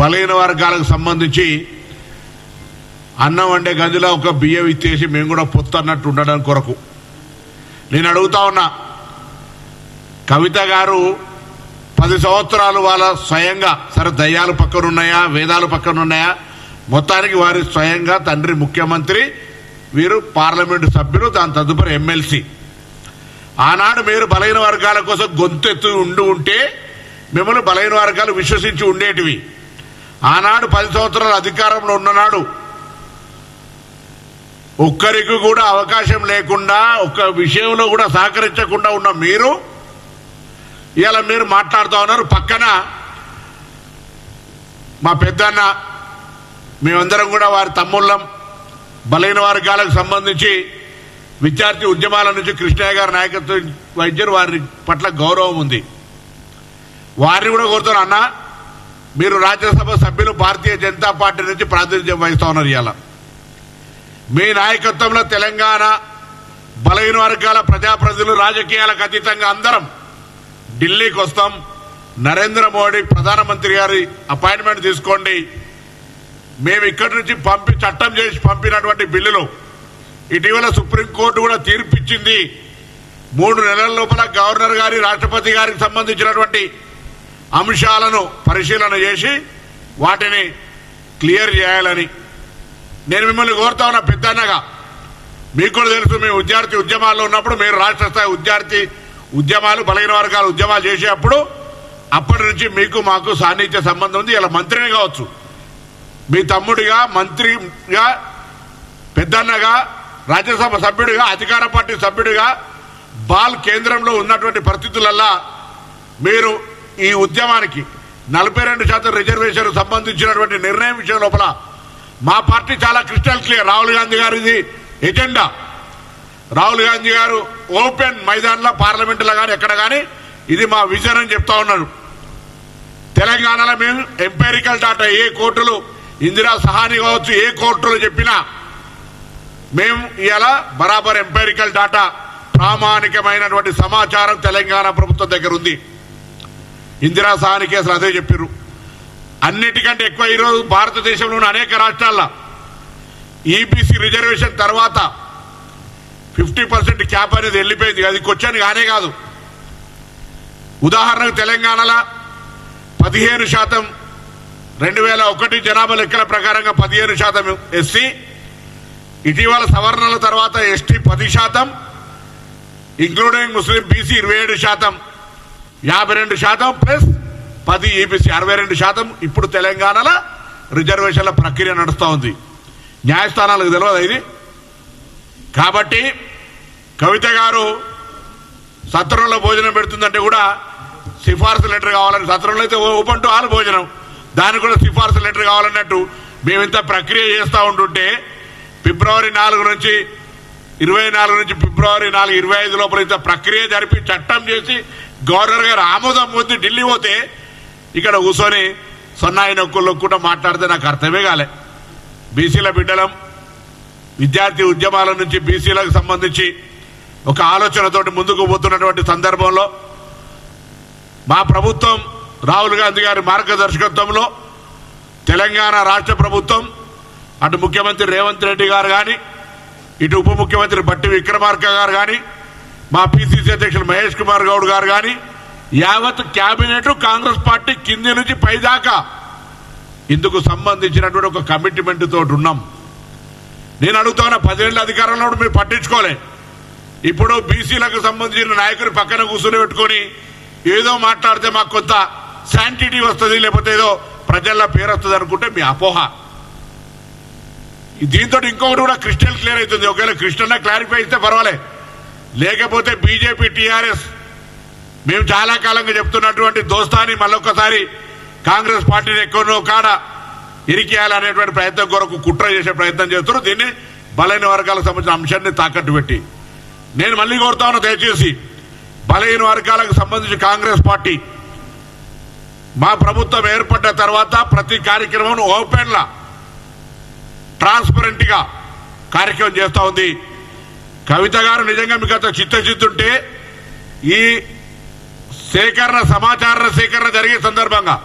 బలహీన వర్గాలకు సంబంధించి అన్నం వండే గదిలో ఒక బియ్యం ఇచ్చేసి మేము కూడా పొత్తు అన్నట్టు ఉండడం కొరకు నేను అడుగుతా ఉన్నా. కవిత గారు 10 సంవత్సరాలు వాళ్ళ స్వయంగా సరే దయ్యాలు పక్కనున్నాయా వేదాలు పక్కనున్నాయా మొత్తానికి వారి స్వయంగా తండ్రి ముఖ్యమంత్రి, వీరు పార్లమెంటు సభ్యులు, దాని తదుపరి ఎమ్మెల్సీ. ఆనాడు మీరు బలహీన వర్గాల కోసం గొంతెత్తు ఉంటే మిమ్మల్ని బలహీన వర్గాలు విశ్వసించి ఉండేటివి. ఆనాడు 10 సంవత్సరాలు అధికారంలో ఉన్ననాడు ఒక్కరికి కూడా అవకాశం లేకుండా ఒక్క విషయంలో కూడా సహకరించకుండా ఉన్న మీరు ఇలా మీరు మాట్లాడుతూ ఉన్నారు. పక్కన మా పెద్దన్న, మేమందరం కూడా వారి తమ్ముళ్ళం. బలహీన వర్గాలకు సంబంధించి విద్యార్థి ఉద్యమాల నుంచి కృష్ణయ్య గారి నాయకత్వం వహించారు. వారి పట్ల గౌరవం ఉంది. వారిని కూడా కోరుతారు, అన్న మీరు రాజ్యసభ సభ్యులు భారతీయ జనతా పార్టీ నుంచి ప్రాతినిధ్యం వహిస్తా ఉన్నారు. ఇవాళ మీ నాయకత్వంలో తెలంగాణ బలహీన వర్గాల ప్రజాప్రతినిధులు రాజకీయాలకు అతీతంగా అందరం ఢిల్లీకి వస్తాం. నరేంద్ర మోడీ ప్రధానమంత్రి గారి అపాయింట్మెంట్ తీసుకోండి. మేము ఇక్కడి నుంచి చట్టం చేసి పంపినటువంటి బిల్లులు ఇటీవల సుప్రీంకోర్టు కూడా తీర్పిచ్చింది. 3 నెలల లోపల గవర్నర్ గారి రాష్ట్రపతి గారికి సంబంధించినటువంటి అంశాలను పరిశీలన చేసి వాటిని క్లియర్ చేయాలని నేను మిమ్మల్ని కోరుతా ఉన్నా. పెద్దన్నగా మీకు కూడా తెలుసు, మేము విద్యార్థి ఉద్యమాల్లో ఉన్నప్పుడు మీరు రాష్ట్ర స్థాయి విద్యార్థి ఉద్యమాలు బలహీన వర్గాల ఉద్యమాలు చేసేటప్పుడు అప్పటి నుంచి మీకు మాకు సాన్నిధ్య సంబంధం ఉంది. ఇలా మంత్రిని కావచ్చు, మీ తమ్ముడిగా, మంత్రిగా, పెద్దన్నగా, రాజ్యసభ సభ్యుడిగా, అధికార పార్టీ సభ్యుడిగా బాల్ కేంద్రంలో ఉన్నటువంటి పరిస్థితులల్లా మీరు ఈ ఉద్యమానికి 42% రిజర్వేషన్ సంబంధించినటువంటి నిర్ణయం విషయం లోపల మా పార్టీ చాలా క్రిస్టల్ క్లియర్. రాహుల్ గాంధీ గారు ఇది ఎజెండా. రాహుల్ గాంధీ గారు ఓపెన్ మైదాన్లో పార్లమెంటులో కానీ ఎక్కడ కానీ ఇది మా విజన్ అని చెప్తా ఉన్నారు. తెలంగాణలో మేము ఎంపైరికల్ డాటా ఏ కోర్టులు ఇందిరా సహాని కావచ్చు ఏ కోర్టులు చెప్పినా మేము ఇలా బరాబర్ ఎంపైరికల్ డాటా ప్రామాణికమైనటువంటి సమాచారం తెలంగాణ ప్రభుత్వం దగ్గర ఉంది. ఇందిరా సహాని కేసులు అదే చెప్పారు. అన్నిటికంటే ఎక్కువ ఈరోజు భారతదేశంలోని అనేక రాష్ట్రాల్లో ఈబీసీ రిజర్వేషన్ తర్వాత 50% క్యాప్ అనేది వెళ్ళిపోయింది. అది క్వశ్చన్ కానే కాదు. ఉదాహరణకు తెలంగాణలో 15% 2001 జనాభా లెక్కల ప్రకారంగా 15% ఎస్సీ, ఇటీవల సవరణల తర్వాత ఎస్టీ 10%, ఇంక్లూడింగ్ ముస్లిం బీసీ 27%, 52% ప్లస్ 10 ఈబీసీ 62%. ఇప్పుడు తెలంగాణలో రిజర్వేషన్ల ప్రక్రియ నడుస్తూ ఉంది. న్యాయస్థానాలకు తెలియదు ఇది. కాబట్టి కవిత గారు సత్రంలో భోజనం పెడుతుందంటే కూడా సిఫార్సు లెటర్ కావాలని, సత్రంలో అయితే ఓపెన్ టు ఆల్ భోజనం, దానికి కూడా సిఫార్సు లెటర్ కావాలన్నట్టు మేము ఇంత ప్రక్రియ చేస్తూ ఉంటుంటే ఫిబ్రవరి 4 నుంచి 24 నుంచి ఫిబ్రవరి 4, 25 లోపల ఇంత ప్రక్రియ జరిపి చట్టం చేసి గవర్నర్ గారు ఆమోదం పొంది ఢిల్లీ పోతే ఇక్కడ కూర్చొని సన్నాయి నొక్కులు కూడా మాట్లాడితే నాకు అర్థమే కాలే. బీసీల బిడ్డలం, విద్యార్థి ఉద్యమాల నుంచి బీసీలకు సంబంధించి ఒక ఆలోచనతోటి ముందుకు పోతున్నటువంటి సందర్భంలో మా ప్రభుత్వం రాహుల్ గాంధీ గారి మార్గదర్శకత్వంలో తెలంగాణ రాష్ట్ర ప్రభుత్వం అటు ముఖ్యమంత్రి రేవంత్ రెడ్డి గారు కానీ, ఇటు ఉప ముఖ్యమంత్రి బట్టి విక్రమార్క గారు కానీ, మా పిసిసి అధ్యక్షులు మహేష్ కుమార్ గౌడ్ గారు కానీ, యావత్ క్యాబినెట్ కాంగ్రెస్ పార్టీ కింది నుంచి పైదాకా ఇందుకు సంబంధించినటువంటి ఒక కమిట్మెంట్ తోటి ఉన్నాం. నేను అడుగుతున్నా, 10 ఏళ్ళ అధికారంలో మీరు పట్టించుకోలే. ఇప్పుడు బీసీలకు సంబంధించిన నాయకుని పక్కన కూర్చొని పెట్టుకొని ఏదో మాట్లాడితే మాకు కొంత శాంటిటీ వస్తుంది, లేకపోతే ఏదో ప్రజల్లో పేరు వస్తుంది అనుకుంటే మీ అపోహ. దీంతో ఇంకొకటి కూడా క్రిస్టల్ క్లియర్ అవుతుంది. ఒకవేళ క్రిస్టల్ క్లారిఫై ఇస్తే పర్వాలే, లేకపోతే బీజేపీ టీఆర్ఎస్ మేము చాలా కాలంగా చెప్తున్నటువంటి దోస్తాని మళ్ళొక్కసారి కాంగ్రెస్ పార్టీని ఎక్కడో కాడ ఇరికేయాలనేటువంటి ప్రయత్నం కొరకు కుట్ర చేసే ప్రయత్నం చేస్తున్నారు. దీన్ని బలహీన వర్గాలకు సంబంధించిన అంశాన్ని తాకట్టు పెట్టి నేను మళ్ళీ కోరుతా ఉన్నా, దయచేసి బలహీన వర్గాలకు సంబంధించి కాంగ్రెస్ పార్టీ మా ప్రభుత్వం ఏర్పడ్డ తర్వాత ప్రతి కార్యక్రమం ఓపెన్ లా ట్రాన్స్పరెంట్ గా కార్యక్రమం చేస్తూ ఉంది. కవిత గారు నిజంగా మీకు అంత చిత్తశుద్ధి ఈ సేకరణ సమాచార సేకరణ జరిగే సందర్భంగా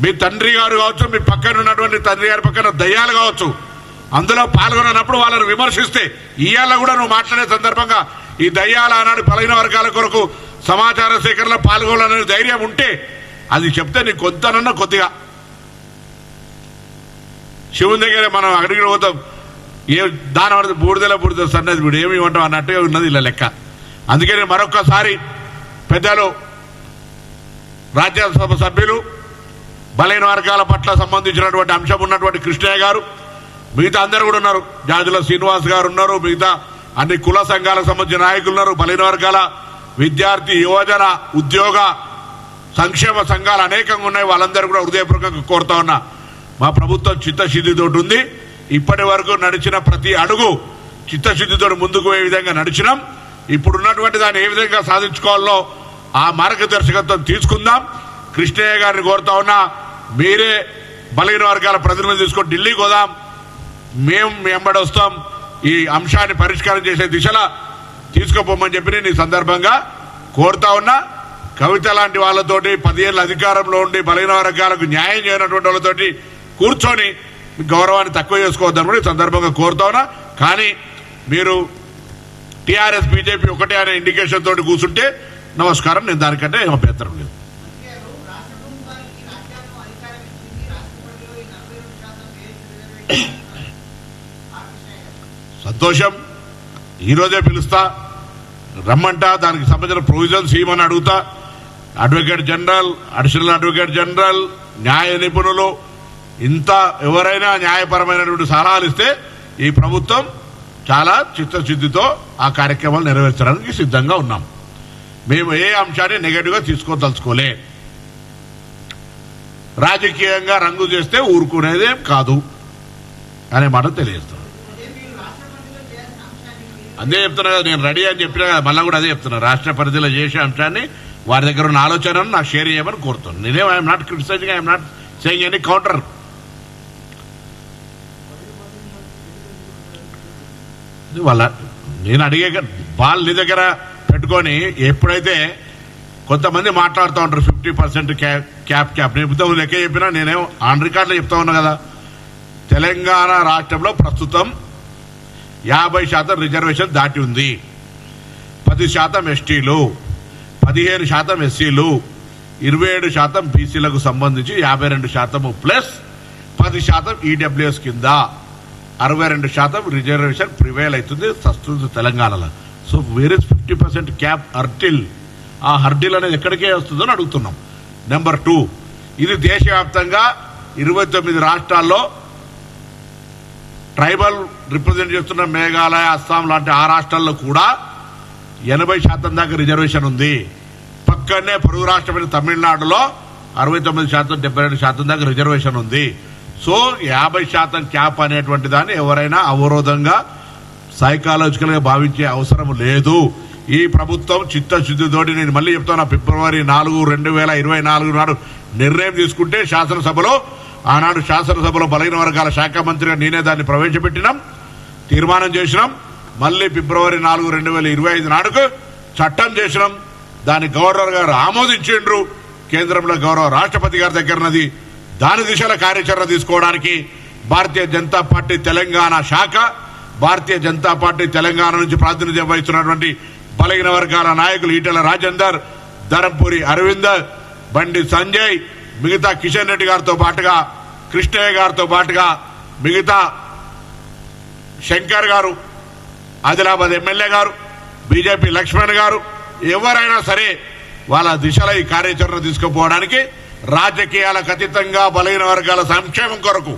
మీ తండ్రి గారు కావచ్చు, మీ పక్కన ఉన్నటువంటి తండ్రి గారి పక్కన దయ్యాలు కావచ్చు, అందులో పాల్గొన్నప్పుడు వాళ్ళని విమర్శిస్తే ఇవాళ కూడా నువ్వు మాట్లాడే సందర్భంగా ఈ దయ్యాల ఆనాడు బలహీన వర్గాల కొరకు సమాచార సేకరణలో పాల్గొనాలనే ధైర్యం ఉంటే అది చెప్తే నీకు కొంతనన్నా కొద్దిగా శివుని దగ్గర మనం అక్కడికి పోతాం, ఏ దాని పడితే బూడిదల సన్నది వీడు ఏమి ఇవ్వటం అన్నట్టుగా ఉన్నది ఇలా లెక్క. అందుకే నేను మరొక్కసారి పెద్దలు రాజ్యసభ సభ్యులు బలహీన వర్గాల పట్ల సంబంధించినటువంటి అంశం ఉన్నటువంటి కృష్ణయ్య గారు, మిగతా అందరూ కూడా ఉన్నారు, జాజుల శ్రీనివాస్ గారు ఉన్నారు, మిగతా అన్ని కుల సంఘాలకు సంబంధించిన నాయకులు ఉన్నారు, బలహీన వర్గాల విద్యార్థి యువజన ఉద్యోగ సంక్షేమ సంఘాలు అనేకంగా ఉన్నాయి. వాళ్ళందరూ కూడా హృదయపూర్వకంగా కోరుతా ఉన్నా, మా ప్రభుత్వం చిత్తశుద్ధితో ఉంది. ఇప్పటి వరకు నడిచిన ప్రతి అడుగు చిత్తశుద్ధితో ముందుకు పోయే విధంగా నడిచినాం. ఇప్పుడున్నటువంటి దాన్ని ఏ విధంగా సాధించుకోవాలో ఆ మార్గదర్శకత్వం తీసుకుందాం. కృష్ణయ్య గారిని కోరుతా ఉన్నా, మీరే బలహీన వర్గాల ప్రతినిధులు తీసుకొని ఢిల్లీకి పోదాం, మేము మీ వెంబడి వస్తాం, ఈ అంశాన్ని పరిష్కారం చేసే దిశలో తీసుకుపోమని చెప్పి నేను ఈ సందర్భంగా కోరుతా ఉన్నా. కవిత లాంటి వాళ్ళతోటి 10 ఏళ్ళ అధికారంలో ఉండి బలహీన వర్గాలకు న్యాయం చేయనటువంటి వాళ్ళతోటి కూర్చొని గౌరవాన్ని తక్కువ చేసుకోవద్దని కూడా ఈ సందర్భంగా కోరుతా ఉన్నా. కానీ మీరు టీఆర్ఎస్ బీజేపీ ఒకటే అనే ఇండికేషన్ తోటి కూర్చుంటే నమస్కారం, నేను దానికంటే అభ్యంతరం లేదు. సంతోషం, ఈరోజే పిలుస్తా, రమ్మంటా, దానికి సంబంధించిన ప్రొవిజన్స్ ఇవ్వమని అడుగుతా. Advocate general, additional advocate general, న్యాయ నిపుణులు, ఇంత ఎవరైనా న్యాయపరమైనటువంటి సలహాలు ఇస్తే ఈ ప్రభుత్వం చాలా చిత్తశుద్ధితో ఆ కార్యక్రమాలు నెరవేర్చడానికి సిద్ధంగా ఉన్నాం. మేము ఏ అంశాన్ని నెగటివ్గా తీసుకోదలుచుకోలే. రాజకీయంగా రంగు చేస్తే ఊరుకునేదేం కాదు అనే మాట తెలియజేస్తున్నాను. అదే చెప్తున్నా కదా, నేను రెడీ అని చెప్పినా కదా, మళ్ళీ కూడా అదే చెప్తున్నా. రాష్ట్ర పరిధిలో చేసే అంశాన్ని వారి దగ్గర ఉన్న ఆలోచనను నాకు షేర్ చేయమని కోరుతున్నాను. నేనేం I'm not criticising, I'm not saying any counter. వాళ్ళ నేను అడిగే బాల్ నీ దగ్గర పెట్టుకొని ఎప్పుడైతే కొంతమంది మాట్లాడుతూ ఉంటారు 50% క్యాప్ నేను లెక్క చెప్పినా నేనేం ఆన్ రికార్డులో చెప్తా ఉన్నా కదా. తెలంగాణ రాష్ట్రంలో ప్రస్తుతం 50% రిజర్వేషన్ దాటి ఉంది. 10% ఎస్టీలు, 15% ఎస్సీలు, 27% బీసీలకు సంబంధించి 52% ప్లస్ 10% ఈడబ్ల్యూఎస్ కింద 62% రిజర్వేషన్ ప్రివేల్ అవుతుంది ప్రస్తుత తెలంగాణలో. So where is 50% cap hurdle? ఆ హర్డిల్ అనేది ఎక్కడికే వస్తుందని అడుగుతున్నాం. నెంబర్ 2, ఇది దేశవ్యాప్తంగా 29 రాష్ట్రాల్లో ట్రైబల్ రిప్రజెంట్ చేస్తున్న మేఘాలయ, అస్సాం లాంటి ఆ రాష్ట్రాల్లో కూడా 80% దాకా రిజర్వేషన్ ఉంది. పక్కనే పొరుగు రాష్ట్రమైన తమిళనాడులో 69%, 72% దాకా రిజర్వేషన్ ఉంది. సో 50% క్యాప్ అనేటువంటి దాన్ని ఎవరైనా అవరోధంగా సైకాలజికల్ గా భావించే అవసరం లేదు. ఈ ప్రభుత్వం చిత్తశుద్ధితోటి, నేను మళ్ళీ చెప్తున్నా, ఫిబ్రవరి 4, 2024 నాడు నిర్ణయం తీసుకుంటే శాసనసభలో, ఆనాడు శాసనసభలో బలహీన వర్గాల శాఖ మంత్రిగా నేనే దాన్ని ప్రవేశపెట్టినాం, తీర్మానం చేసినాం. మళ్ళీ ఫిబ్రవరి 4, 2025 నాడుకు చట్టం చేసినాం. దాన్ని గవర్నర్ గారు ఆమోదించిండ్రు. కేంద్రంలో గౌరవ రాష్ట్రపతి గారి దగ్గరన్నది. దాని దిశలో కార్యాచరణ తీసుకోవడానికి భారతీయ జనతా పార్టీ తెలంగాణ శాఖ, భారతీయ జనతా పార్టీ తెలంగాణ నుంచి ప్రాతినిధ్యం వహిస్తున్నటువంటి బలహీన వర్గాల నాయకులు ఈటెల రాజేందర్, ధరంపూరి అరవింద్, బండి సంజయ్, మిగతా కిషన్ రెడ్డి గారితో పాటుగా, కృష్ణయ్య గారితో పాటుగా, మిగతా శంకర్ గారు, ఆదిలాబాద్ ఎమ్మెల్యే గారు, బీజేపీ లక్ష్మణ్ గారు, ఎవరైనా సరే వాళ్ళ దిశలో ఈ కార్యాచరణ తీసుకుపోవడానికి రాజకీయాలకు అతీతంగా బలహీన వర్గాల సంక్షేమం కొరకు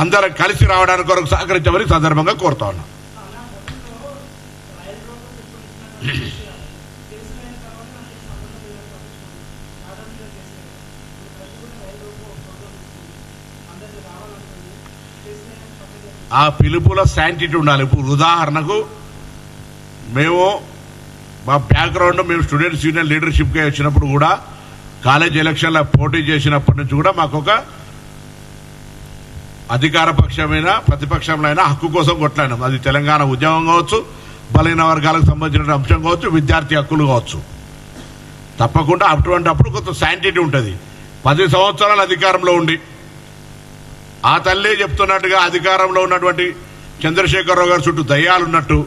అందరం కలిసి రావడానికి కొరకు సహకరించమని సందర్భంగా కోరుతా ఉన్నాం. ఆ పిలుపుల శాంటిటీ ఉండాలి. ఇప్పుడు ఉదాహరణకు మేము మా బ్యాక్గ్రౌండ్, మేము స్టూడెంట్స్ యూనియన్ లీడర్షిప్గా వచ్చినప్పుడు కూడా, కాలేజ్ ఎలక్షన్లో పోటీ చేసినప్పటి నుంచి కూడా మాకు ఒక అధికార పక్షమైన ప్రతిపక్షంలో అయినా హక్కు కోసం కొట్లాడినాం. అది తెలంగాణ ఉద్యమం కావచ్చు, బలహీన వర్గాలకు సంబంధించిన అంశం కావచ్చు, విద్యార్థి హక్కులు కావచ్చు. తప్పకుండా అటువంటిప్పుడు కొంత శాంటిటీ ఉంటుంది. 10 సంవత్సరాలు అధికారంలో ఉండి ఆ తల్లే చెప్తున్నట్టుగా అధికారంలో ఉన్నటువంటి చంద్రశేఖరరావు గారు చుట్టూ దయ్యాలున్నట్టు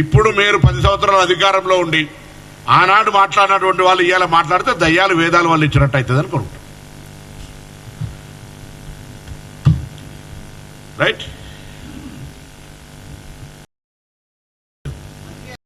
ఇప్పుడు మీరు 10 సంవత్సరాలు అధికారంలో ఉండి ఆనాడు మాట్లాడినటువంటి వాళ్ళు ఇవాళ మాట్లాడితే దయ్యాలు వేదాలు వాళ్ళు ఇచ్చినట్టు అవుతుంది అనుకుంటారు. రైట్.